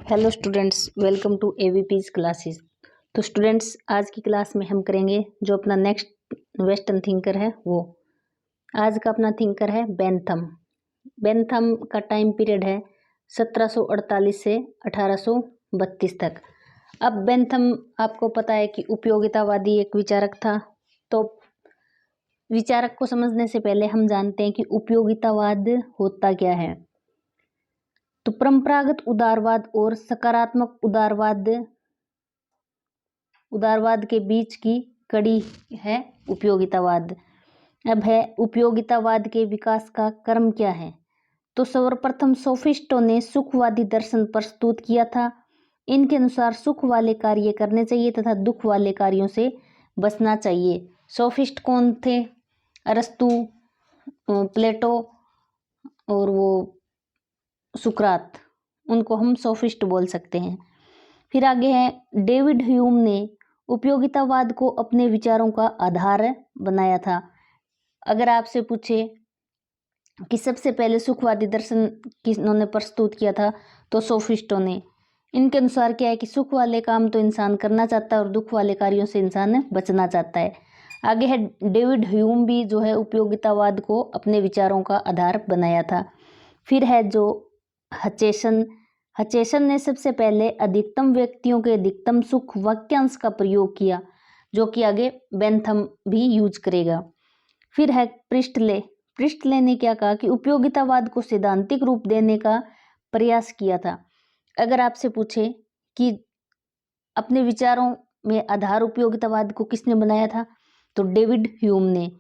Hello students, welcome to AVPs classes. तो students, आज की क्लास में हम करेंगे जो अपना नेक्स्ट वेस्टर्न थिंकर है वो। आज का अपना थिंकर है बेंथम। बेंथम का टाइम पीरियड है 1748 से 1832 तक। अब बेंथम आपको पता है कि उपयोगितावादी एक विचारक था। तो विचारक को समझने से पहले हम जानते हैं कि उपयोगितावाद होता क्या है। तो परंपरागत उदारवाद और सकारात्मक उदारवाद के बीच की कड़ी है उपयोगितावाद। अब है उपयोगितावाद के विकास का क्रम क्या है। तो सर्वप्रथम सोफिस्टों ने सुखवादी दर्शन प्रस्तुत किया था। इनके अनुसार सुख वाले कार्य करने चाहिए तथा दुख वाले कार्यों से बचना चाहिए। सोफिस्ट कौन थे? अरस्तु, प्लेटो और वो सुकरात, उनको हम सोफिस्ट बोल सकते हैं। फिर आगे है डेविड ह्यूम ने उपयोगितावाद को अपने विचारों का आधार बनाया था। अगर आपसे पूछे कि सबसे पहले सुखवादी दर्शन किन्होंने प्रस्तुत किया था, तो सोफिस्टों ने। इनके अनुसार क्या है कि सुख वाले काम तो इंसान करना चाहता है और दुख वाले कार्यों से इंसान बचना चाहता है। आगे है डेविड ह्यूम भी जो है उपयोगितावाद को अपने विचारों का आधार बनाया था। फिर है जो हचेसन ने सबसे पहले अधिकतम व्यक्तियों के अधिकतम सुख वाक्यांश का प्रयोग किया, जो कि आगे बेंथम भी यूज करेगा। फिर है प्रिस्टले ने क्या कहा कि उपयोगितावाद को सैद्धांतिक रूप देने का प्रयास किया था। अगर आपसे पूछे कि अपने विचारों में आधार उपयोगितावाद को किसने बनाया था, तो डेविड ह्यूम ने।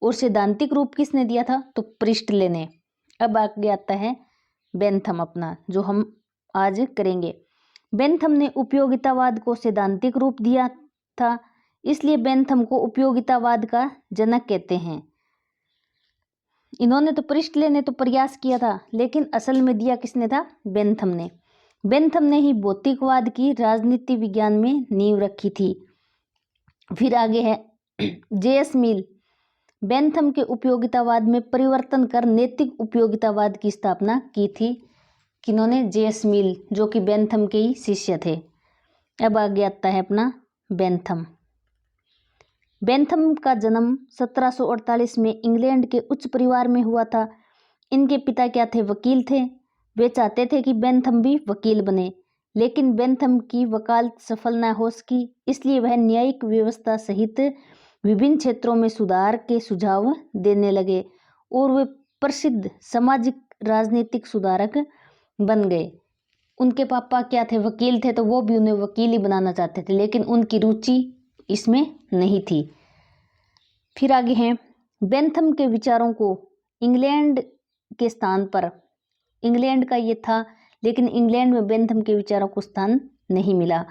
और सैद्धांतिक रूप किसने दिया था? तो प्रिस्टले ने। अब आगे आता है बेंथम अपना, जो हम आज करेंगे। बेंथम ने उपयोगितावाद को सैद्धांतिक रूप दिया था, इसलिए बेंथम को उपयोगितावाद का जनक कहते हैं। इन्होंने तो प्रिस्टले ने तो प्रयास किया था, लेकिन असल में दिया किसने था? बेंथम ने। बेंथम ने ही भौतिकवाद की राजनीति विज्ञान में नींव रखी थी। फिर आगे है जेएस मिल। बेंथम के उपयोगितावाद में परिवर्तन कर नैतिक उपयोगितावाद की स्थापना की थी। किन्होंने? जेएस मिल, जो कि बेंथम के ही शिष्य थे। अब आगे आता है अपना बेंथम। बेंथम का जन्म 1748 में इंग्लैंड के उच्च परिवार में हुआ था। इनके पिता क्या थे? वकील थे। वे चाहते थे कि बेंथम भी वकील बने, लेकिन बेंथम की वकालत सफल न हो सकी, इसलिए वह न्यायिक व्यवस्था सहित विभिन्न क्षेत्रों में सुधार के सुझाव देने लगे और वे प्रसिद्ध सामाजिक राजनीतिक सुधारक बन गए। उनके पापा क्या थे? वकील थे, तो वो भी उन्हें वकील ही बनाना चाहते थे, लेकिन उनकी रुचि इसमें नहीं थी। फिर आगे हैं बेंथम के विचारों को इंग्लैंड के स्थान पर, इंग्लैंड का ये था, लेकिन इंग्लैंड में बेंथम के विचारों को स्थान नहीं मिला।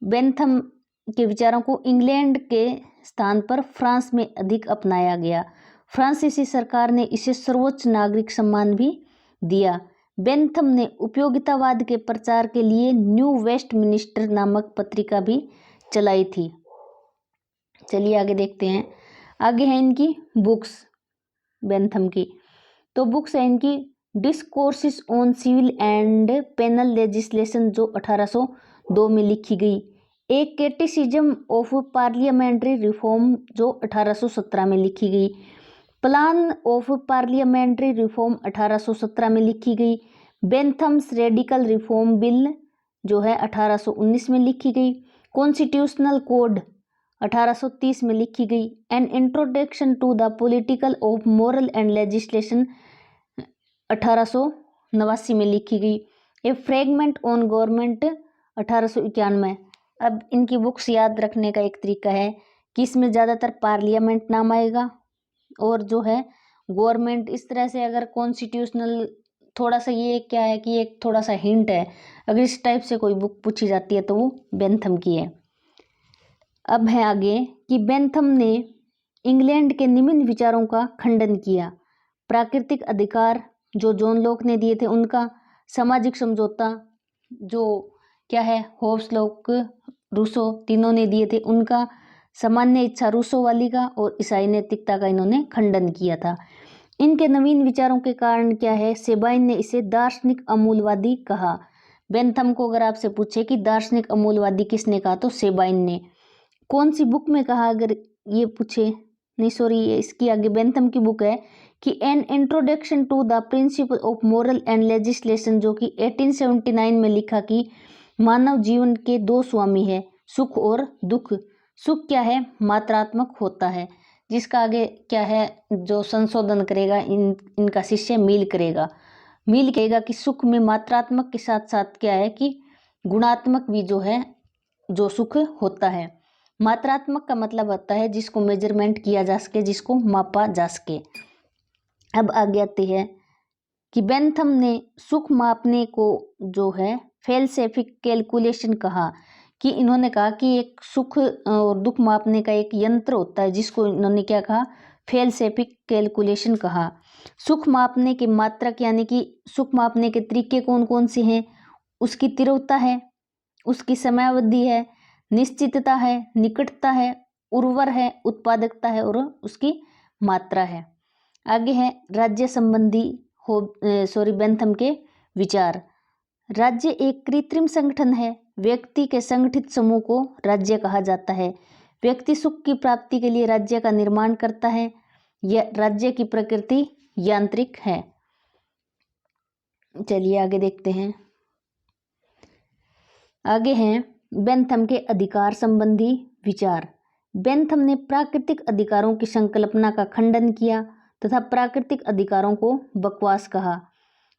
बेंथम के विचारों को इंग्लैंड के स्थान पर फ्रांस में अधिक अपनाया गया। फ्रांसीसी सरकार ने इसे सर्वोच्च नागरिक सम्मान भी दिया। बेंथम ने उपयोगितावाद के प्रचार के लिए न्यू वेस्टमिनिस्टर नामक पत्रिका भी चलाई थी। चलिए आगे देखते हैं। आगे है इनकी बुक्स बेंथम की। तो बुक्स है इनकी discourses on civil and penal legislation, जो 1802 में लिखी गई। एक कैटेसिज्म ऑफ पार्लियामेंट्री रिफॉर्म, जो 1817 में लिखी गई। प्लान ऑफ पार्लियामेंट्री रिफॉर्म 1817 में लिखी गई। बेंथम्स रेडिकल रिफॉर्म बिल जो है 1819 में लिखी गई। कॉन्स्टिट्यूशनल कोड 1830 में लिखी गई। An introduction to the political of moral and legislation 1889 में लिखी गई। A fragment on government 1891। अब इनकी बुक्स याद रखने का एक तरीका है कि इसमें ज़्यादातर पार्लियामेंट नाम आएगा और जो है गवर्नमेंट, इस तरह से। अगर कॉन्स्टिट्यूशनल, थोड़ा सा ये क्या है कि एक थोड़ा सा हिंट है, अगर इस टाइप से कोई बुक पूछी जाती है तो वो बेंथम की है। अब है आगे कि बेंथम ने इंग्लैंड के निम्न विचारों का खंडन किया। प्राकृतिक अधिकार जो जॉन लॉक ने दिए थे उनका, सामाजिक समझौता जो क्या है होब्स, लॉक, रूसो तीनों ने दिए थे उनका, सामान्य इच्छा रूसो वाली का, और ईसाई नैतिकता का इन्होंने खंडन किया था। इनके नवीन विचारों के कारण क्या है, सेबाइन ने इसे दार्शनिक अमूलवादी कहा। बेंथम को अगर आपसे पूछे कि दार्शनिक अमूलवादी किसने कहा तो सेबाइन ने। कौन सी बुक में कहा, अगर ये पूछे, नहीं सॉरी इसकी आगे बेंथम की बुक है कि an introduction to the principle of moral and legislation, जो कि 1879 में लिखा कि मानव जीवन के दो स्वामी है, सुख और दुख। सुख क्या है, मात्रात्मक होता है, जिसका आगे क्या है जो संशोधन करेगा इनका शिष्य मील करेगा। मील कहेगा कि सुख में मात्रात्मक के साथ साथ क्या है कि गुणात्मक भी जो है जो सुख होता है। मात्रात्मक का मतलब होता है जिसको मेजरमेंट किया जा सके, जिसको मापा जा सके। अब आगे आती है कि बेंथम ने सुख मापने को जो है फेलसेफिक कैलकुलेशन कहा, कि इन्होंने कहा कि एक सुख और दुख मापने का एक यंत्र होता है, जिसको इन्होंने क्या कहा, फेलसेफिक कैलकुलेशन कहा। सुख मापने के मात्रक यानी कि सुख मापने के तरीके कौन कौन से हैं, उसकी तीव्रता है, उसकी समयावधि है, निश्चितता है, निकटता है, उर्वर है, उत्पादकता है और उसकी मात्रा है। आगे है राज्य संबंधी बेंथम के विचार। राज्य एक कृत्रिम संगठन है। व्यक्ति के संगठित समूह को राज्य कहा जाता है। व्यक्ति सुख की प्राप्ति के लिए राज्य का निर्माण करता है। यह राज्य की प्रकृति यांत्रिक है। चलिए आगे देखते हैं। आगे हैं बेंथम के अधिकार संबंधी विचार। बेंथम ने प्राकृतिक अधिकारों की संकल्पना का खंडन किया तथा प्राकृतिक अधिकारों को बकवास कहा।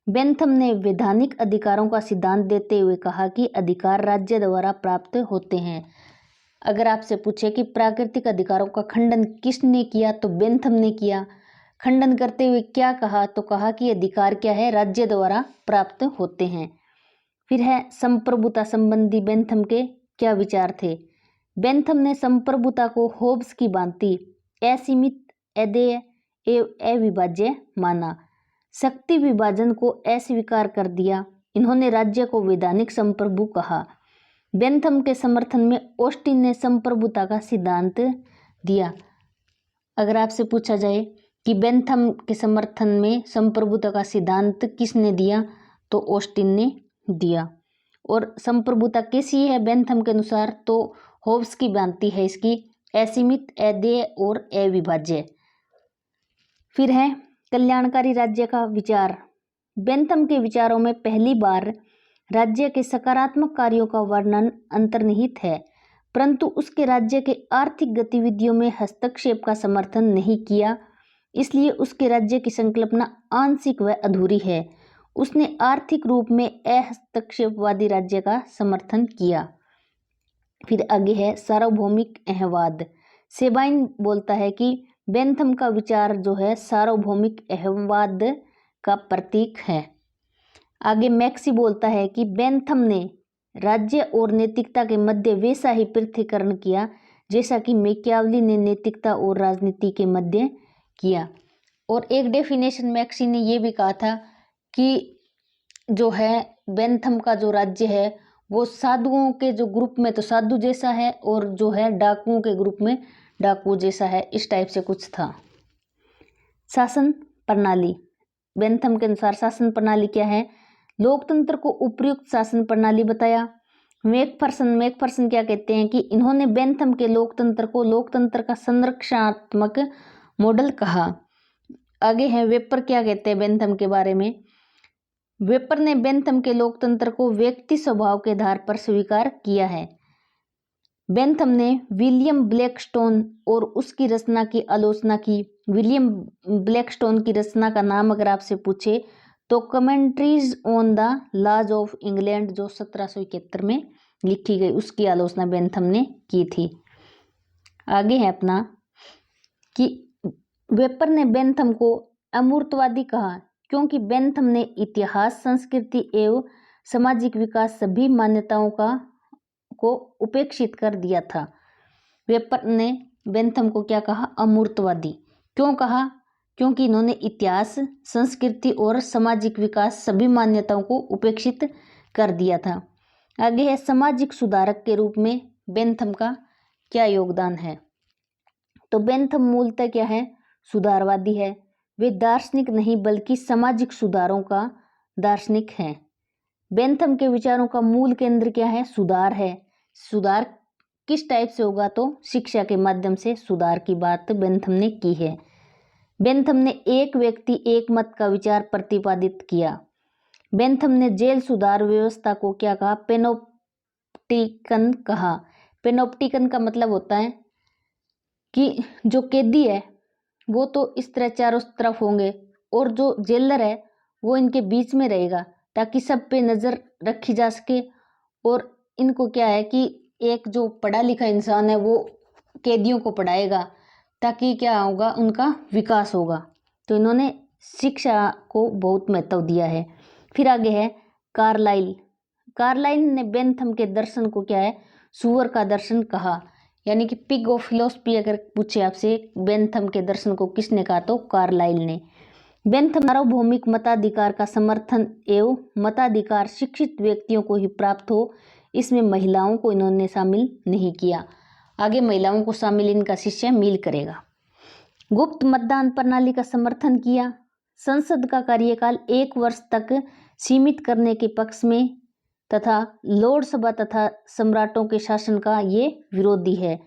बेंथम ने वैधानिक अधिकारों का सिद्धांत देते हुए कहा कि अधिकार राज्य द्वारा प्राप्त होते हैं। अगर आपसे पूछे कि प्राकृतिक अधिकारों का खंडन किसने किया तो बेंथम ने किया। खंडन करते हुए क्या कहा, तो कहा कि अधिकार क्या है, राज्य द्वारा प्राप्त होते हैं। फिर है संप्रभुता संबंधी बेंथम के क्या विचार थे। बेंथम ने संप्रभुता को होब्स की भांति असीमित, अदेय अविभाज्य माना। शक्ति विभाजन को अस्वीकार कर दिया। इन्होंने राज्य को वैधानिक संप्रभु कहा। बेंथम के समर्थन में ऑस्टिन ने संप्रभुता का सिद्धांत दिया। अगर आपसे पूछा जाए कि बेंथम के समर्थन में संप्रभुता का सिद्धांत किसने दिया, तो ऑस्टिन ने दिया। और संप्रभुता कैसी है बेंथम के अनुसार, तो होब्स की भांति है, इसकी असीमित, अदेय और अविभाज्य। फिर है कल्याणकारी राज्य का विचार। बेंथम के विचारों में पहली बार राज्य के सकारात्मक कार्यों का वर्णन अंतर्निहित है, परंतु उसके राज्य के आर्थिक गतिविधियों में हस्तक्षेप का समर्थन नहीं किया, इसलिए उसके राज्य की संकल्पना आंशिक व अधूरी है। उसने आर्थिक रूप में अहस्तक्षेपवादी राज्य का समर्थन किया। फिर आगे है सार्वभौमिक अहंवाद। सेबाइन बोलता है कि बेंथम का विचार जो है सार्वभौमिक अहंवाद का प्रतीक है। आगे मैक्सी बोलता है कि बेंथम ने राज्य और नैतिकता के मध्य वैसा ही पृथक्करण किया जैसा कि मैकियावली ने नैतिकता और राजनीति के मध्य किया। और एक डेफिनेशन मैक्सी ने ये भी कहा था कि जो है बेंथम का जो राज्य है वो साधुओं के जो ग्रुप में तो साधु जैसा है और जो है डाकुओं के ग्रुप में डाकू जैसा है, इस टाइप से कुछ था। शासन प्रणाली। बेंथम के अनुसार शासन प्रणाली क्या है, लोकतंत्र को उपयुक्त शासन प्रणाली बताया। मैकफर्सन क्या कहते हैं कि इन्होंने बेंथम के लोकतंत्र को लोकतंत्र का संरक्षणात्मक मॉडल कहा। आगे है वेपर क्या कहते हैं बेंथम के बारे में। वेपर ने बेंथम के लोकतंत्र को व्यक्ति स्वभाव के आधार पर स्वीकार किया है। बेंथम ने विलियम ब्लैकस्टोन और उसकी रचना की आलोचना की। विलियम ब्लैकस्टोन की रचना का नाम अगर आपसे पूछे तो commentaries on the laws of England, जो 1771 में लिखी गई, उसकी आलोचना बेंथम ने की थी। आगे है अपना कि वेपर ने बेंथम को अमूर्तवादी कहा क्योंकि बेंथम ने इतिहास, संस्कृति एवं सामाजिक विकास सभी मान्यताओं को उपेक्षित कर दिया था। वेपर ने बेंथम को क्या कहा, अमूर्तवादी। क्यों कहा, क्योंकि इन्होंने इतिहास, संस्कृति और सामाजिक विकास सभी मान्यताओं को उपेक्षित कर दिया था। आगे है सामाजिक सुधारक के रूप में बेंथम का क्या योगदान है। तो बेंथम मूलतः क्या है, सुधारवादी है। वे दार्शनिक नहीं बल्कि सामाजिक सुधारों का दार्शनिक हैं। बेंथम के विचारों का मूल केंद्र क्या है? सुधार है। सुधार किस टाइप से होगा? तो शिक्षा के माध्यम से सुधार की बात बेंथम ने की है। बेंथम ने एक व्यक्ति एक मत का विचार प्रतिपादित किया। बेंथम ने जेल सुधार व्यवस्था को क्या कहा? पेनोप्टिकन कहा। पेनोप्टिकन का मतलब होता है कि जो कैदी है वो तो इस तरह चारों तरफ होंगे और जो जेलर है वो इनके बीच में रहेगा ताकि सब पे नज़र रखी जा सके। और इनको क्या है कि एक जो पढ़ा लिखा इंसान है वो कैदियों को पढ़ाएगा ताकि क्या होगा? उनका विकास होगा। तो इन्होंने शिक्षा को बहुत महत्व दिया है। फिर आगे है कार्लाइल। कार्लाइल ने बेंथम के दर्शन को क्या है? सुअर का दर्शन कहा। यानी कि पिग ऑफ फिलोसफी अगर पूछे आपसे बेंथम के दर्शन को किसने कहा? तो कार्लाइल ने। बेंथम सार्वभौमिक मताधिकार का समर्थन एवं मताधिकार शिक्षित व्यक्तियों को ही प्राप्त हो, इसमें महिलाओं को इन्होंने शामिल नहीं किया। आगे महिलाओं को शामिल इनका शिष्य मील करेगा। गुप्त मतदान प्रणाली का समर्थन किया। संसद का कार्यकाल 1 वर्ष तक सीमित करने के पक्ष में तथा लोक सभा तथा सम्राटों के शासन का ये विरोधी है।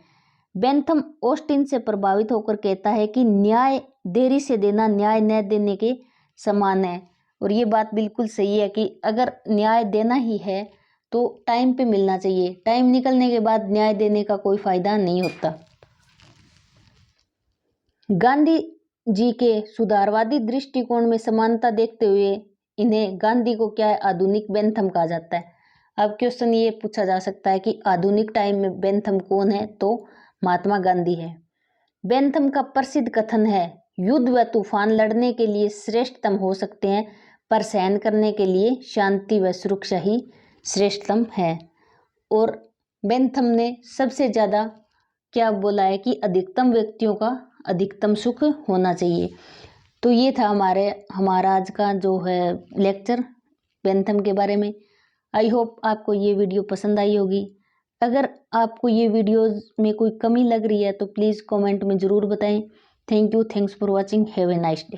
बेंथम ऑस्टिन से प्रभावित होकर कहता है कि न्याय देरी से देना न्याय न देने के समान है। और ये बात बिल्कुल सही है कि अगर न्याय देना ही है तो टाइम पे मिलना चाहिए। टाइम निकलने के बाद न्याय देने का कोई फायदा नहीं होता। गांधी जी के सुधारवादी दृष्टिकोण में समानता देखते हुए इन्हें गांधी को क्या है? आधुनिक बेंथम कहा जाता है। अब क्वेश्चन ये पूछा जा सकता है कि आधुनिक टाइम में बेंथम कौन है? तो महात्मा गांधी है। बेंथम का प्रसिद्ध कथन है, युद्ध व तूफान लड़ने के लिए श्रेष्ठतम हो सकते हैं पर सहन करने के लिए शांति व सुरक्षा ही श्रेष्ठतम है। और बेंथम ने सबसे ज़्यादा क्या बोला है कि अधिकतम व्यक्तियों का अधिकतम सुख होना चाहिए। तो ये था हमारा आज का जो है लेक्चर बेंथम के बारे में। आई होप आपको ये वीडियो पसंद आई होगी। अगर आपको ये वीडियोज़ में कोई कमी लग रही है तो प्लीज़ कमेंट में ज़रूर बताएं। Thank you, thanks for watching, have a nice day.